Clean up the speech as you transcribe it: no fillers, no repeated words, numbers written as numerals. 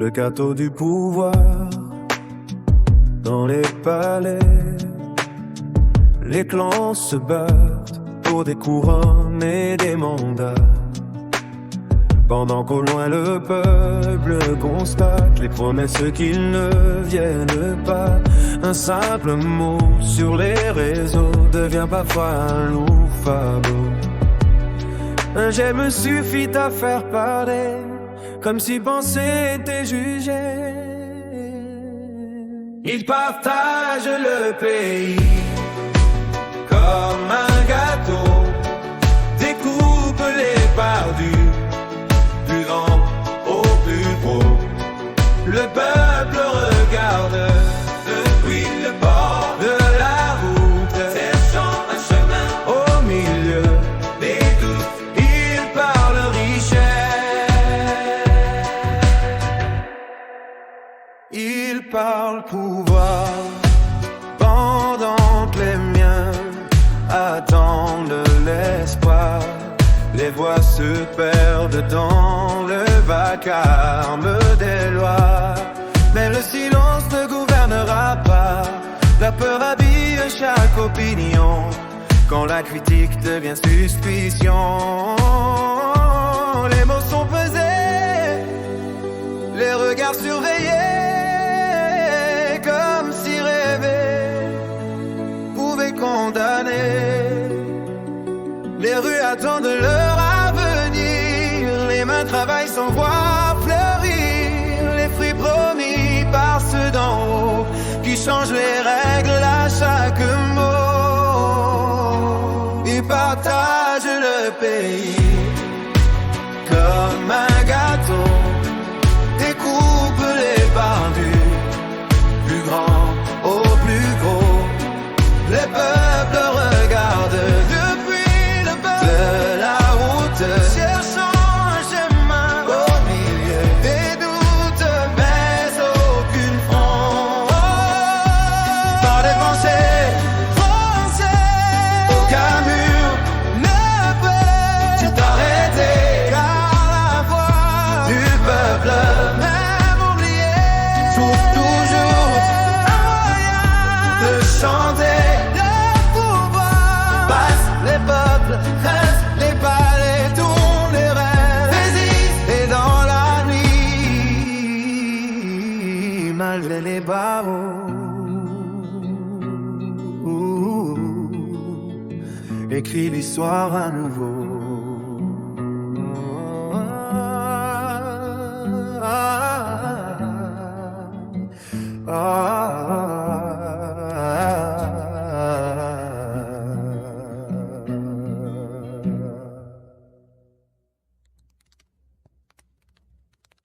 le gâteau du pouvoir dans les palais. Les clans se battent pour des couronnes et des mandats, pendant qu'au loin le peuple constate les promesses qu'ils ne viennent pas. Un simple mot sur les réseaux devient parfois un loup fardeau. Un j'aime suffit à faire parler, comme si penser était jugé. Ils partagent le pays comme un gâteau, découpent les parts du plus grand au plus gros. Le peuple regarde depuis le bord de la route, cherchant un chemin au milieu des doutes. Il parle richesse, il parle pouvoir, pendant que les miens attendent l'espoir. Les voix se perdent dans le vacarme des lois, mais le silence ne gouvernera pas. La peur habille chaque opinion, quand la critique devient suspicion. Les mots sont pesés, les regards surveillés, comme si rêver pouvait condamner. Les rues attendent leur avenir, les mains travaillent sans voir fleurir les fruits promis par ceux d'en haut qui changent les règles à chaque mot. Ils partagent le pays comme un gâteau, découpent les parts du plus grand au plus gros. Les peuples regardent de la route, cherchant un chemin au milieu des doutes, mais aucune fronde. Par des pensées français, aucun mur ne peut t'arrêter, car la voix du peuple, même oublié, trouve toujours un moyen de chanter le pouvoir. Passe les peuples, les palais tournent, les rêves résistent, et dans la nuit, malgré les barreaux, écrit l'histoire à nouveau.